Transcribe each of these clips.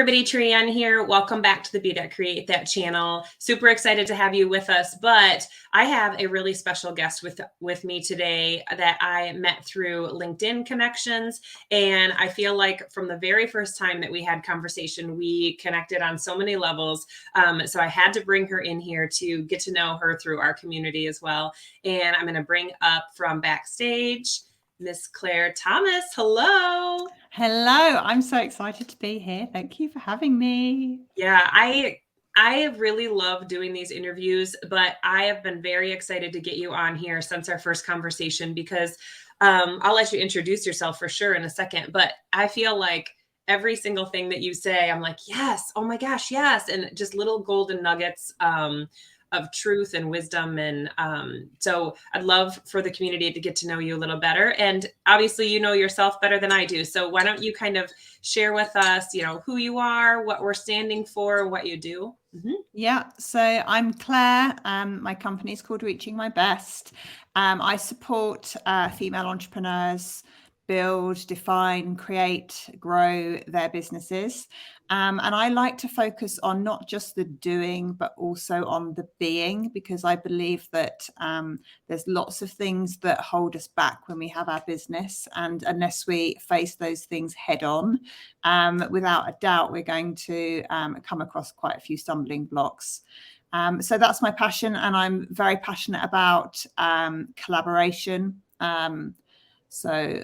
everybody, Trienne here. Welcome back to the Be That Create That channel. Super excited to have you with us, but I have a really special guest with me today that I met through LinkedIn connections. And I feel like from the very first time that we had conversation, we connected on so many levels. So I had to bring her in here to get to know her through our community as well. And I'm going to bring up from backstage, Miss Claire Thomas. Hello. Hello, I'm so excited to be here. Thank you for having me. Yeah, I really love doing these interviews, but I have been very excited to get you on here since our first conversation because I'll let you introduce yourself for sure in a second, but I feel like every single thing that you say, I'm like, yes, oh my gosh, yes, and just little golden nuggets of truth and wisdom. And so I'd love for the community to get to know you a little better. And obviously, you know yourself better than I do. So why don't you kind of share with us, who you are, what we're standing for, what you do? Mm-hmm. Yeah, so I'm Claire. My company is called Reaching My Best. I support female entrepreneurs build, define, create, grow their businesses. And I like to focus on not just the doing, but also on the being, because I believe that there's lots of things that hold us back when we have our business. And unless we face those things head on, without a doubt, we're going to come across quite a few stumbling blocks. So that's my passion. And I'm very passionate about collaboration. So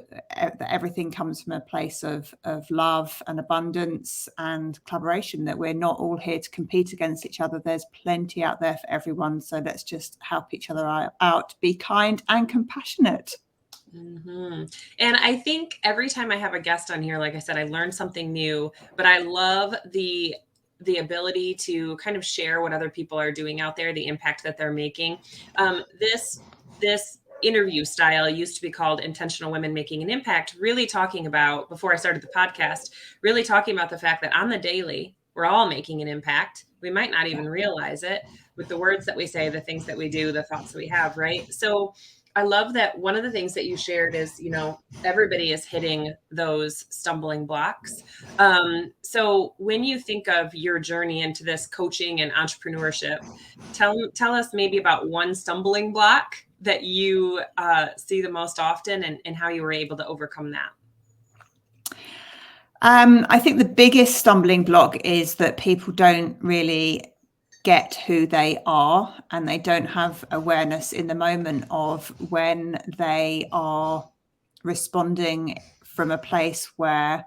everything comes from a place of love and abundance and collaboration, that we're not all here to compete against each other. There's plenty out there for everyone. So let's just help each other out, be kind and compassionate. Mm-hmm. And I think every time I have a guest on here, like I said, I learn something new, but I love the ability to kind of share what other people are doing out there, the impact that they're making. This interview style used to be called Intentional Women Making an Impact, really talking about, before I started the podcast, really talking about the fact that on the daily, we're all making an impact. We might not even realize it with the words that we say, the things that we do, the thoughts that we have, right? So I love that one of the things that you shared is, everybody is hitting those stumbling blocks. So when you think of your journey into this coaching and entrepreneurship, tell us maybe about one stumbling block that you see the most often and how you were able to overcome that. I think the biggest stumbling block is that people don't really get who they are, and they don't have awareness in the moment of when they are responding from a place where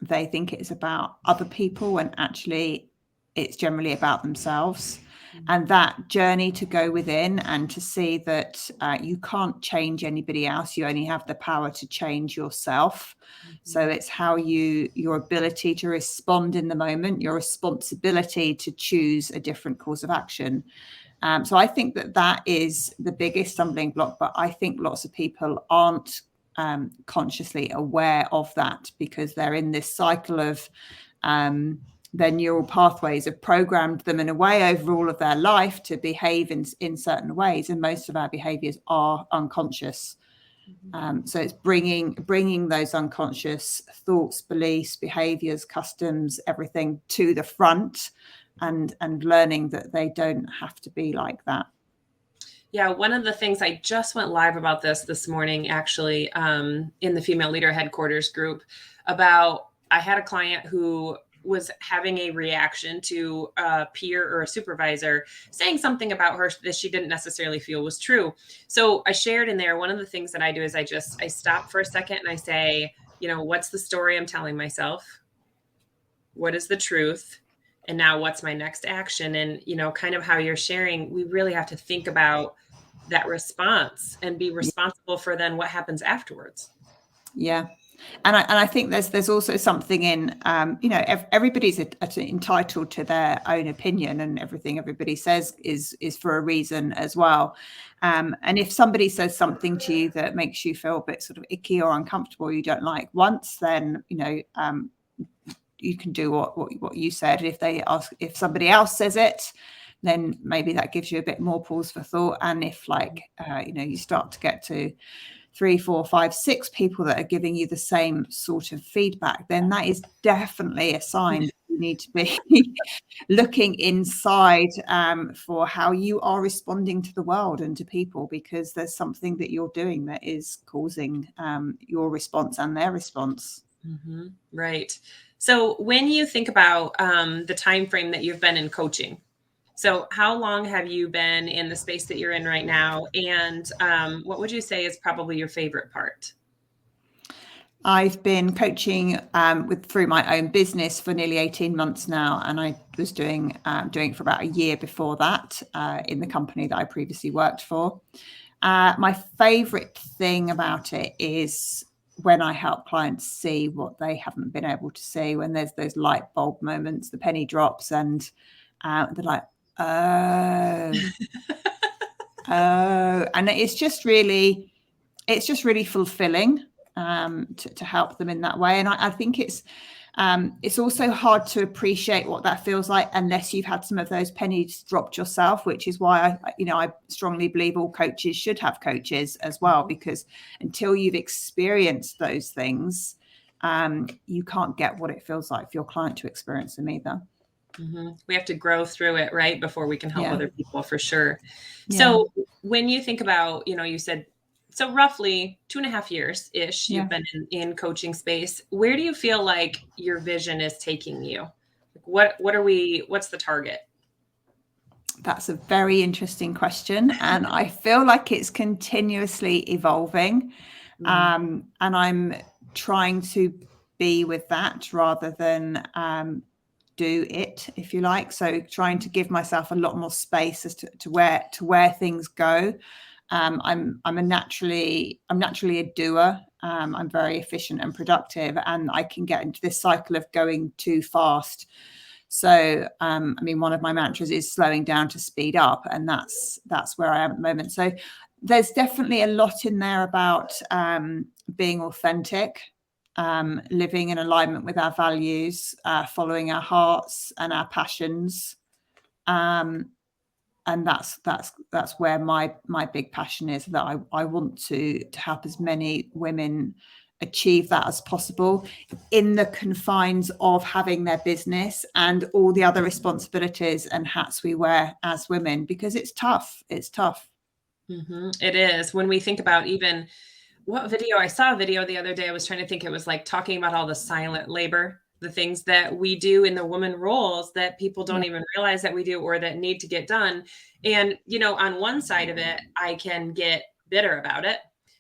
they think it's about other people when actually it's generally about themselves. And that journey to go within and to see that you can't change anybody else. You only have the power to change yourself. Mm-hmm. So it's how your ability to respond in the moment, your responsibility to choose a different course of action. So I think that is the biggest stumbling block, but I think lots of people aren't consciously aware of that because they're in this cycle of their neural pathways have programmed them in a way over all of their life to behave in certain ways, and most of our behaviors are unconscious. So it's bringing those unconscious thoughts, beliefs, behaviors, customs, everything to the front, and learning that they don't have to be like that. Yeah, one of the things, I just went live about this morning, actually, in the Female Leader Headquarters group, about I had a client who was having a reaction to a peer or a supervisor saying something about her that she didn't necessarily feel was true. So I shared in there, one of the things that I do is I stop for a second and I say, what's the story I'm telling myself? What is the truth? And now what's my next action? And, kind of how you're sharing, we really have to think about that response and be responsible for then what happens afterwards. Yeah. And I think there's also something in, everybody's entitled to their own opinion, and everything everybody says is for a reason as well. And if somebody says something to you that makes you feel a bit sort of icky or uncomfortable, you don't like once, then, you can do what you said. If somebody else says it, then maybe that gives you a bit more pause for thought. And if you start to get to 3, 4, 5, 6 people that are giving you the same sort of feedback, then that is definitely a sign that you need to be looking inside for how you are responding to the world and to people, because there's something that you're doing that is causing your response and their response. Mm-hmm. Right. So when you think about the time frame that you've been in coaching, so how long have you been in the space that you're in right now? And what would you say is probably your favorite part? I've been coaching through my own business for nearly 18 months now, and I was doing it for about a year before that in the company that I previously worked for. My favorite thing about it is when I help clients see what they haven't been able to see, when there's those light bulb moments, the penny drops, and they're like, oh, and it's just really fulfilling to help them in that way. And I think it's also hard to appreciate what that feels like unless you've had some of those pennies dropped yourself, which is why I strongly believe all coaches should have coaches as well, because until you've experienced those things, you can't get what it feels like for your client to experience them either. Mm-hmm. We have to grow through it, right, before we can help other people, for sure. Yeah. So when you think about, you said, so roughly 2.5 years ish, you've been in coaching space. Where do you feel like your vision is taking you? What's the target? That's a very interesting question. And I feel like it's continuously evolving. And I'm trying to be with that rather than do it, if you like. So trying to give myself a lot more space as to where things go. I'm naturally a doer. I'm very efficient and productive, and I can get into this cycle of going too fast. So, one of my mantras is slowing down to speed up, and that's where I am at the moment. So there's definitely a lot in there about being authentic, living in alignment with our values, following our hearts and our passions. And that's where my big passion is, that I want to help as many women achieve that as possible in the confines of having their business and all the other responsibilities and hats we wear as women, because it's tough. Mm-hmm. It is. When we think about even I saw a video the other day, I was trying to think, it was like talking about all the silent labor, the things that we do in the woman roles that people don't even realize that we do or that need to get done. And, on one side of it, I can get bitter about it.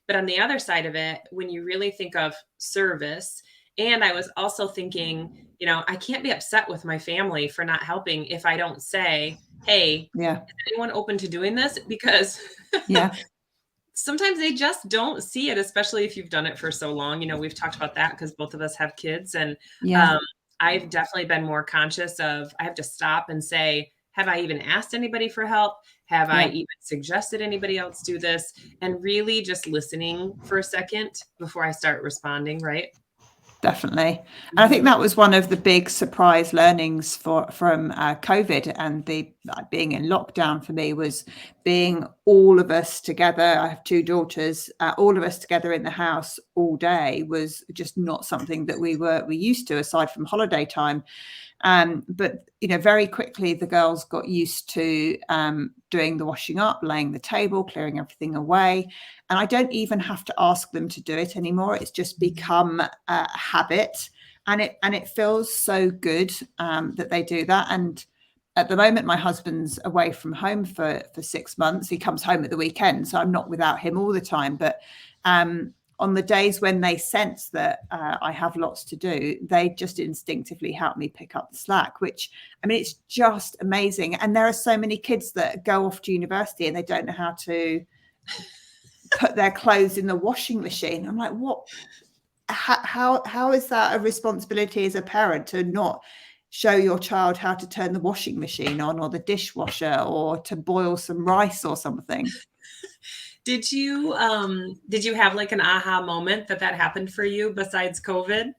But on the other side of it, when you really think of service, and I was also thinking, I can't be upset with my family for not helping if I don't say, hey, is anyone open to doing this? Because sometimes they just don't see it, especially if you've done it for so long. We've talked about that because both of us have kids. And I've definitely been more conscious of, I have to stop and say, have I even asked anybody for help? Have I even suggested anybody else do this? And really just listening for a second before I start responding, right? Definitely. And I think that was one of the big surprise learnings from COVID and the being in lockdown for me, was being all of us together. I have 2 daughters, all of us together in the house all day was just not something that we used to, aside from holiday time. But very quickly the girls got used to doing the washing up, laying the table, clearing everything away, and I don't even have to ask them to do it anymore. It's just become a habit, and it feels so good that they do that. And at the moment, my husband's away from home for 6 months. He comes home at the weekend, so I'm not without him all the time. But on the days when they sense that I have lots to do, they just instinctively help me pick up the slack, which, it's just amazing. And there are so many kids that go off to university and they don't know how to put their clothes in the washing machine. I'm like, what? How is that a responsibility as a parent, to not show your child how to turn the washing machine on, or the dishwasher, or to boil some rice or something? Did you have like an aha moment that happened for you besides COVID?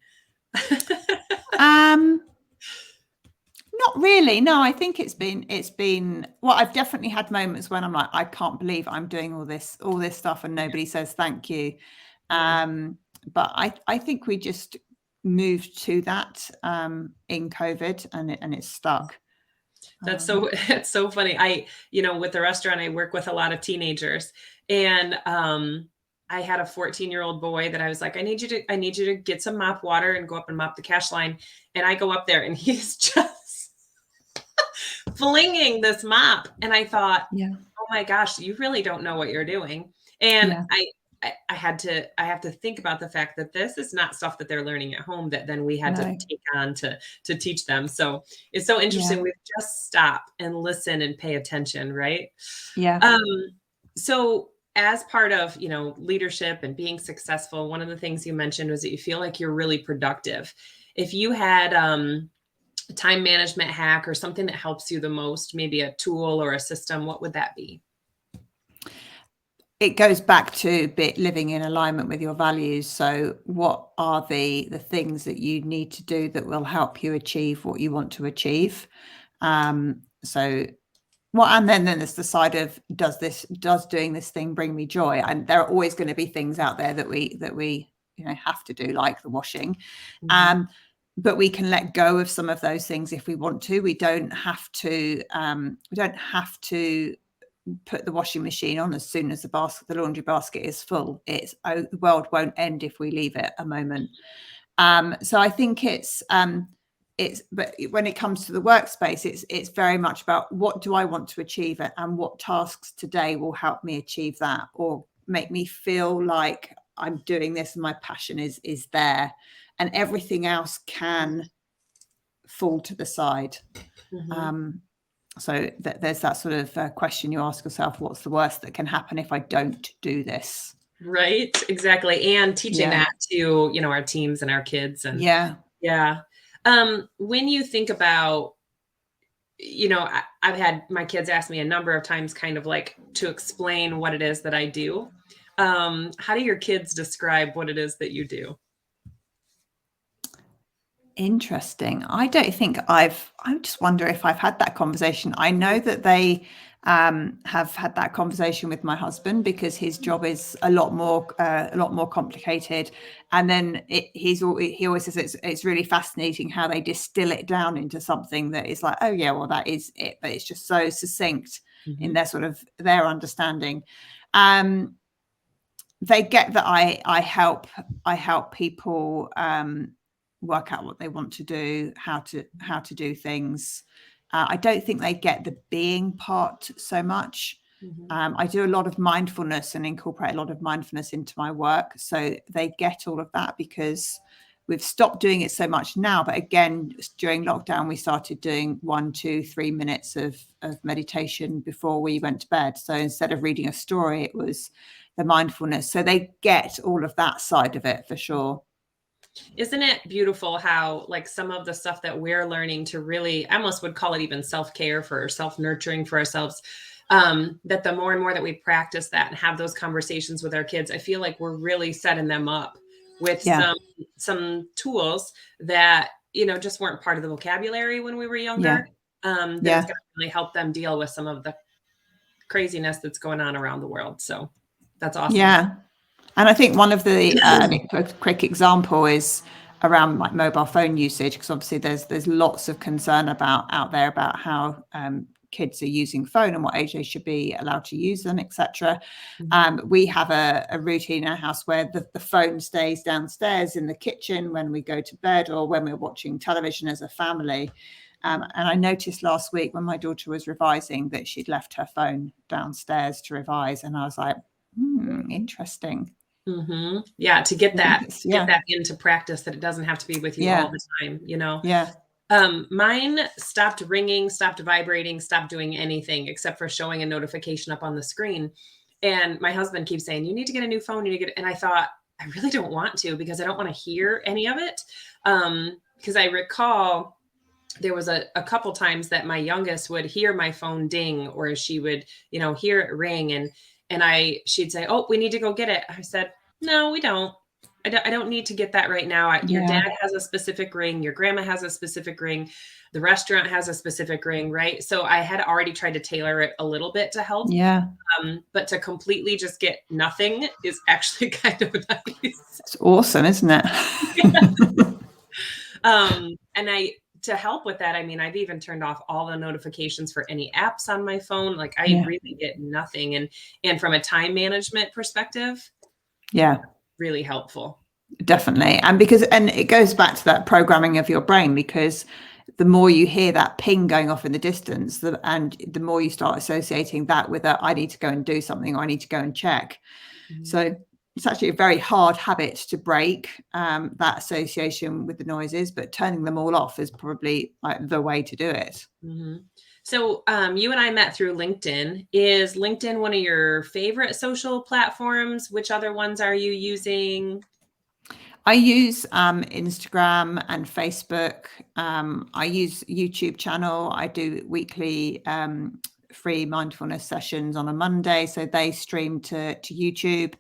Not really. No, I think it's been well, I've definitely had moments when I'm like, I can't believe I'm doing all this stuff and nobody says thank you. Yeah. But I think we just moved to that in COVID, and it's stuck. That's so it's so funny. With the restaurant, I work with a lot of teenagers, and I had a 14-year-old boy that I was like, I need you to get some mop water and go up and mop the cash line. And I go up there and he's just flinging this mop. And I thought, Yeah. oh my gosh, you really don't know what you're doing. And Yeah. I have to think about the fact that this is not stuff that they're learning at home that then we had to No. take on to teach them. So it's so interesting. Yeah. We just stop and listen and pay attention, right? Yeah. So as part of, leadership and being successful, one of the things you mentioned was that you feel like you're really productive. If you had a time management hack or something that helps you the most, maybe a tool or a system, what would that be? It goes back to living in alignment with your values. So what are the things that you need to do that will help you achieve what you want to achieve? So well, and then there's the side of does doing this thing bring me joy? And there are always going to be things out there that we have to do, like the washing. Mm-hmm. But we can let go of some of those things if we want to. We don't have to. We don't have to put the washing machine on as soon as the laundry basket is full. The world won't end if we leave it a moment. So I think but when it comes to the workspace, it's very much about what do I want to achieve and what tasks today will help me achieve that, or make me feel like I'm doing this and my passion is there, and everything else can fall to the side. Mm-hmm. So there's that sort of question you ask yourself: what's the worst that can happen if I don't do this? Right, exactly. And teaching Yeah. that to, our teams and our kids. And Yeah. yeah. When you think about, I've had my kids ask me a number of times kind of like to explain what it is that I do. How do your kids describe what it is that you do? Interesting. I don't think I just wonder if I've had that conversation. I know that they have had that conversation with my husband, because his job is a lot more complicated. And then he always says it's really fascinating how they distill it down into something that is like, oh yeah, well that is it, but it's just so succinct in Mm-hmm. their sort of their understanding. They get that I help people work out what they want to do, how to do things. I don't think they get the being part so much. Mm-hmm. I do a lot of mindfulness and incorporate a lot of mindfulness into my work, so they get all of that, because we've stopped doing it so much now. But again, during lockdown, we started doing 1, 2, 3 minutes of meditation before we went to bed. So instead of reading a story, it was the mindfulness. So they get all of that side of it for sure. Isn't it beautiful how like some of the stuff that we're learning to really, I almost would call it even self-care for self-nurturing for ourselves, that the more and more that we practice that and have those conversations with our kids, I feel like we're really setting them up with Yeah. some tools that, just weren't part of the vocabulary when we were Yeah. younger. That is Yeah. going to really help them deal with some of the craziness that's going on around the world. So that's awesome. Yeah. And I think one of the a quick example is around like mobile phone usage, because obviously there's lots of concern out there about how kids are using phone and what age they should be allowed to use them, etc. We have a routine in our house where the phone stays downstairs in the kitchen when we go to bed or when we're watching television as a family. And I noticed last week when my daughter was revising that she'd left her phone downstairs to revise, and I was like, interesting. Mm-hmm. Yeah, to get I think that it's yeah. into practice, that it doesn't have to be with you Yeah. all the time, Yeah. Mine stopped ringing, stopped vibrating, stopped doing anything except for showing a notification up on the screen. And my husband keeps saying, "You need to get a new phone. You need to get," and I thought, I really don't want to, because I don't want to hear any of it. Because I recall there was a couple times that my youngest would hear my phone ding, or she would, hear it ring, and she'd say, "Oh, we need to go get it." I said, "No, we don't." I don't need to get that right now. Your Yeah. dad has a specific ring, your grandma has a specific ring, the restaurant has a specific ring, right? So I had already tried to tailor it a little bit to help. Yeah. But to completely just get nothing is actually kind of nice. It's awesome, isn't it? And to help with that, I mean, I've even turned off all the notifications for any apps on my phone. Like I Yeah. really get nothing. And from a time management perspective, Yeah. really helpful. Definitely. And it goes back to that programming of your brain, because the more you hear that ping going off in the distance, and the more you start associating that with I need to go and do something, or I need to go and check. Mhm. So it's actually a very hard habit to break, that association with the noises, but turning them all off is probably like the way to do it. Mm-hmm. So you and I met through LinkedIn. Is LinkedIn one of your favorite social platforms? Which other ones are you using? I use Instagram and Facebook. I use YouTube channel. I do weekly free mindfulness sessions on a Monday, so they stream to YouTube.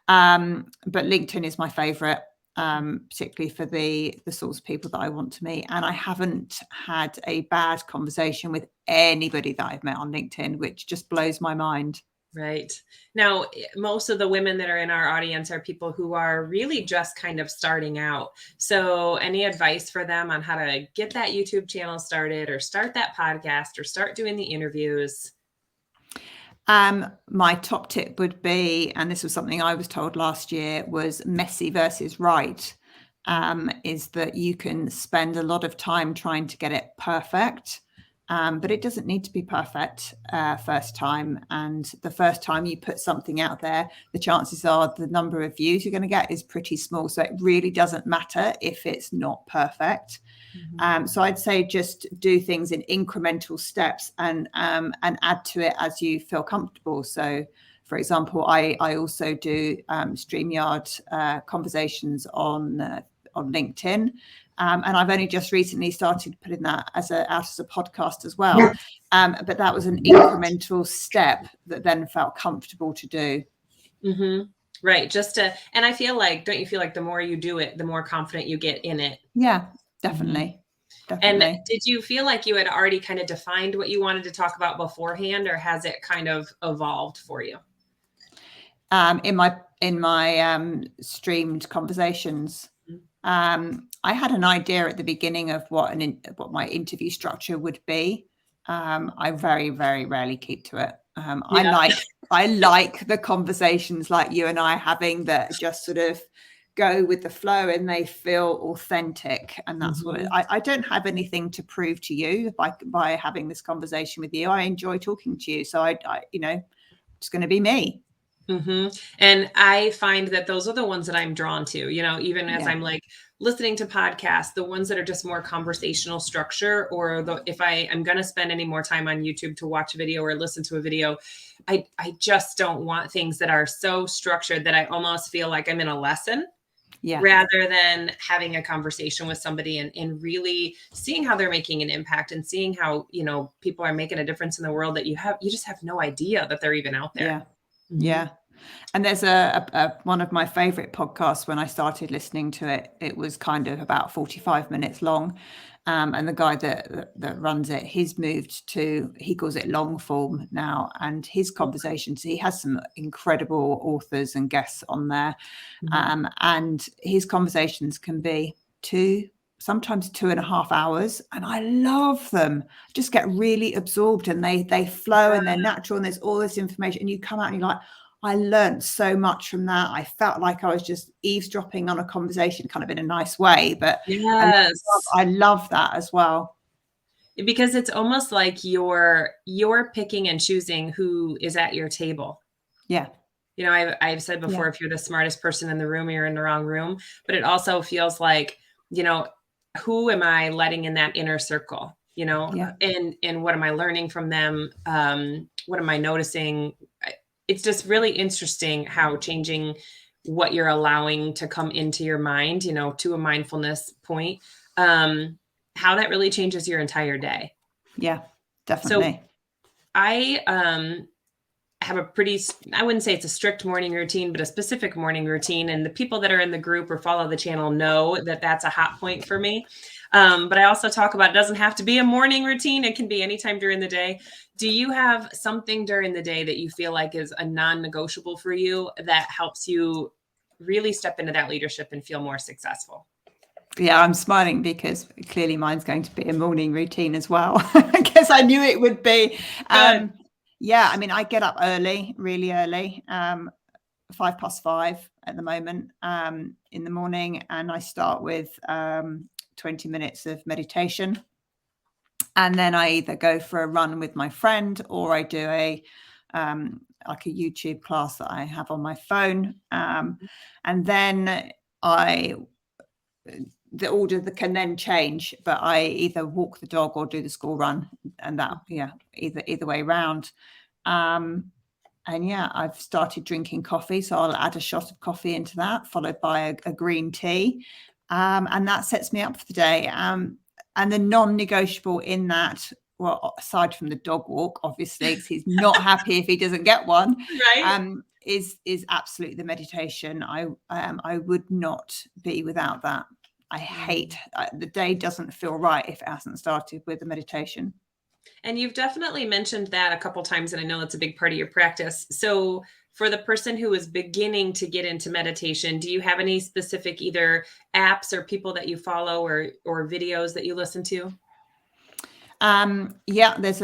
But LinkedIn is my favorite, particularly for the sorts of people that I want to meet. And I haven't had a bad conversation with anybody that I've met on LinkedIn, which just blows my mind. Right. Now, most of the women that are in our audience are people who are really just kind of starting out. So, any advice for them on how to get that YouTube channel started, or start that podcast, or start doing the interviews? My top tip would be, and this was something I was told last year, was messy versus right. Is that you can spend a lot of time trying to get it perfect, but it doesn't need to be perfect first time. And the first time you put something out there, the chances are the number of views you're going to get is pretty small. So it really doesn't matter if it's not perfect. So I'd say just do things in incremental steps, and add to it as you feel comfortable. So, for example, I also do StreamYard conversations on LinkedIn, and I've only just recently started putting that out as a podcast as well. But that was an incremental step that then felt comfortable to do. Mm-hmm. Right. And I feel like, don't you feel like the more you do it, the more confident you get in it? Yeah, Mm-hmm. definitely. And Definitely. did you feel like you had already kind of defined what you wanted to talk about beforehand, or has it kind of evolved for you? In my streamed conversations, I had an idea at the beginning of what my interview structure would be. I very, very rarely keep to it. I like the conversations like you and I having, that just sort of go with the flow and they feel authentic. And that's what I don't have anything to prove to you by having this conversation with you. I enjoy talking to you, so I it's going to be me. Mm-hmm. And I find that those are the ones that I'm drawn to, even as I'm like listening to podcasts, the ones that are just more conversational structure, or if I'm going to spend any more time on YouTube to watch a video or listen to a video, I just don't want things that are so structured that I almost feel like I'm in a lesson. Yeah. Rather than having a conversation with somebody and really seeing how they're making an impact, and seeing how, people are making a difference in the world that you just have no idea that they're even out there. Yeah. Mm-hmm. Yeah. And there's one of my favorite podcasts. When I started listening to it, it was kind of about 45 minutes long. And the guy that runs it, he calls it long form now. And his conversations, he has some incredible authors and guests on there. And his conversations can be sometimes 2.5 hours. And I love them. Just get really absorbed, and they flow, and they're natural, and there's all this information, and you come out and you're like, I learned so much from that. I felt like I was just eavesdropping on a conversation, kind of in a nice way. But yes, I love that as well. Because it's almost like you're picking and choosing who is at your table. Yeah. I've said before, if you're the smartest person in the room, you're in the wrong room. But it also feels like, who am I letting in that inner circle? And what am I learning from them? What am I noticing? It's just really interesting how changing what you're allowing to come into your mind, to a mindfulness point, how that really changes your entire day. Yeah, definitely. So I have a pretty, I wouldn't say it's a strict morning routine, but a specific morning routine. And the people that are in the group or follow the channel know that that's a hot point for me. But I also talk about, it doesn't have to be a morning routine. It can be anytime during the day. Do you have something during the day that you feel like is a non-negotiable for you that helps you really step into that leadership and feel more successful? Yeah, I'm smiling because clearly mine's going to be a morning routine as well. I guess I knew it would be. Good. Yeah, I mean, I get up early, really early, 5:05 at the moment, in the morning, and I start with 20 minutes of meditation. And then I either go for a run with my friend, or I do like a YouTube class that I have on my phone. And then the order that can then change, but I either walk the dog or do the school run, and that, either way around. And yeah, I've started drinking coffee, so I'll add a shot of coffee into that, followed by a green tea, and that sets me up for the day. And the non-negotiable in that, well, aside from the dog walk, obviously, because he's not happy if he doesn't get one, Right. is absolutely the meditation. I would not be without that. I hate the day doesn't feel right if it hasn't started with the meditation. And you've definitely mentioned that a couple times, and I know that's a big part of your practice. So for the person who is beginning to get into meditation, do you have any specific either apps or people that you follow or videos that you listen to? Yeah, there's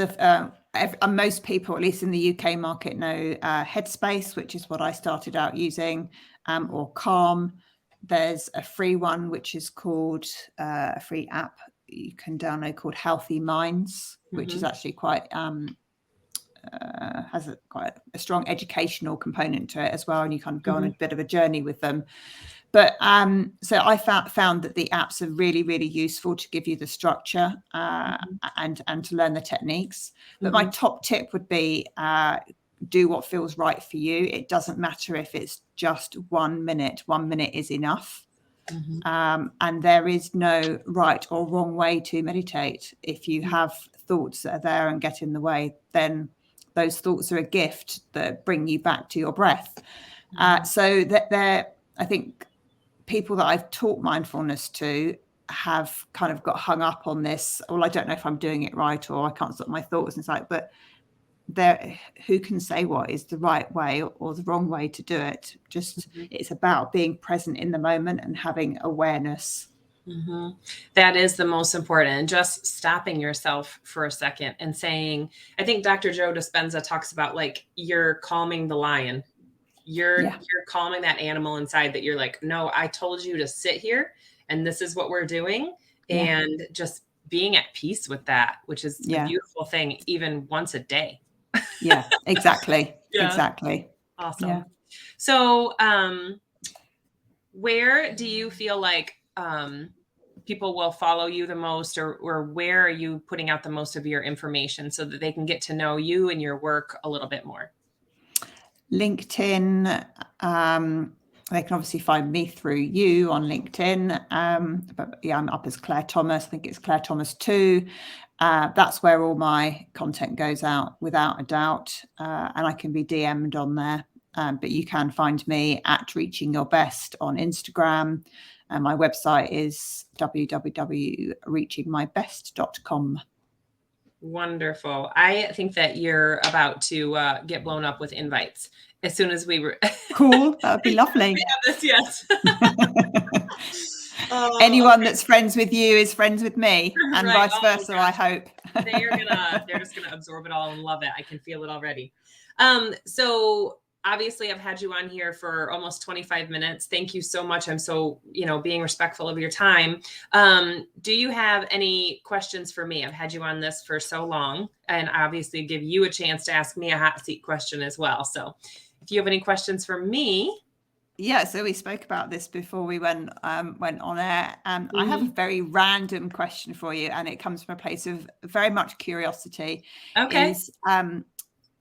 most people, at least in the UK market, know Headspace, which is what I started out using, or Calm. There's a free one, which is called a free app you can download called Healthy Minds, which is actually quite has quite a strong educational component to it as well, and you kind of go on a bit of a journey with them. But so I found that the apps are really, really useful to give you the structure and to learn the techniques. But my top tip would be do what feels right for you. It doesn't matter if it's just 1 minute. 1 minute is enough. And there is no right or wrong way to meditate. If you have thoughts that are there and get in the way, then those thoughts are a gift that bring you back to your breath. So that I think people that I've taught mindfulness to have kind of got hung up on this. Well, I don't know if I'm doing it right, or I can't stop my thoughts. And it's like, but who can say what is the right way or the wrong way to do it? Just it's about being present in the moment and having awareness. That is the most important. And just stopping yourself for a second and saying, I think Dr. Joe Dispenza talks about, like, you're calming the lion. You're calming that animal inside that you're like, no, I told you to sit here and this is what we're doing. And just being at peace with that, which is a beautiful thing, even once a day. Yeah, exactly. Exactly. Awesome. Yeah. So, where do you feel like people will follow you the most, or where are you putting out the most of your information so that they can get to know you and your work a little bit more? LinkedIn. They can obviously find me through you on LinkedIn. But yeah, I'm up as Claire Thomas. I think it's Claire Thomas 2. That's where all my content goes out, without a doubt. And I can be DM'd on there. But you can find me at Reaching Your Best on Instagram. And my website is www.reachingmybest.com. Wonderful. I think that you're about to get blown up with invites as soon as we were. Cool. That would be lovely. We have this, yes. Anyone that's friends with you is friends with me, and Right. vice versa, I hope. They're just gonna absorb it all and love it. I can feel it already. So obviously I've had you on here for almost 25 minutes. Thank you so much. I'm so, being respectful of your time. Do you have any questions for me? I've had you on this for so long, and obviously give you a chance to ask me a hot seat question as well. So if you have any questions for me. Yeah, so we spoke about this before we went on air. I have a very random question for you, and it comes from a place of very much curiosity. Okay.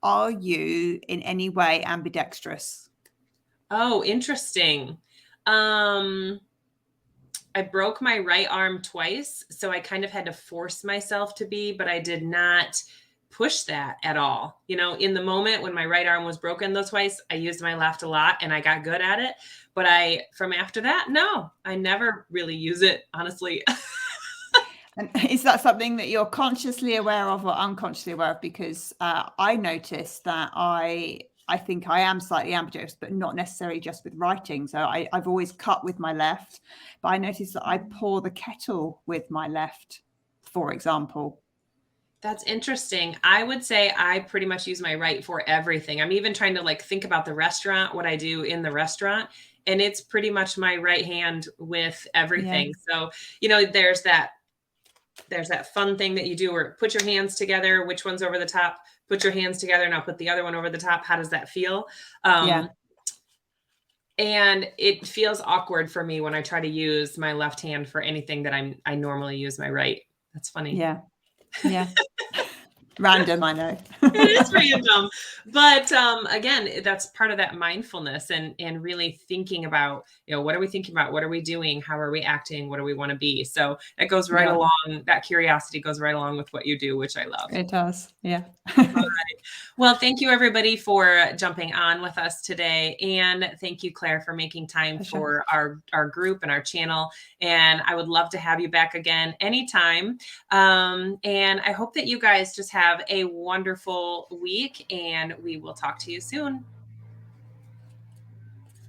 Are you in any way ambidextrous? Oh, interesting. I broke my right arm twice, so I kind of had to force myself to be, but I did not push that at all. You know, in the moment when my right arm was broken those twice, I used my left a lot and I got good at it. But from after that, no, I never really use it, honestly. And is that something that you're consciously aware of or unconsciously aware of? Because I noticed that I think I am slightly ambidextrous, but not necessarily just with writing. So I've always cut with my left, but I noticed that I pour the kettle with my left, for example. That's interesting. I would say I pretty much use my right for everything. I'm even trying to like think about the restaurant, what I do in the restaurant, and it's pretty much my right hand with Yeah, everything. So, you know, there's that fun thing that you do where put your hands together, which one's over the top, put your hands together, now put the other one over the top. How does that feel? yeah, And it feels awkward for me when I try to use my left hand for anything that I normally use my right. That's funny. yeah, yeah. Random, I know. It is random. But again, that's part of that mindfulness and really thinking about, you know, what are we thinking about? What are we doing? How are we acting? What do we want to be? So that goes right Yeah, along, that curiosity goes right along with what you do, which I love. it does. Yeah. Well, thank you everybody for jumping on with us today. And thank you, Claire, for making time Pleasure. for our group and our channel. And I would love to have you back again anytime. And I hope that you guys just have a wonderful week and we will talk to you soon.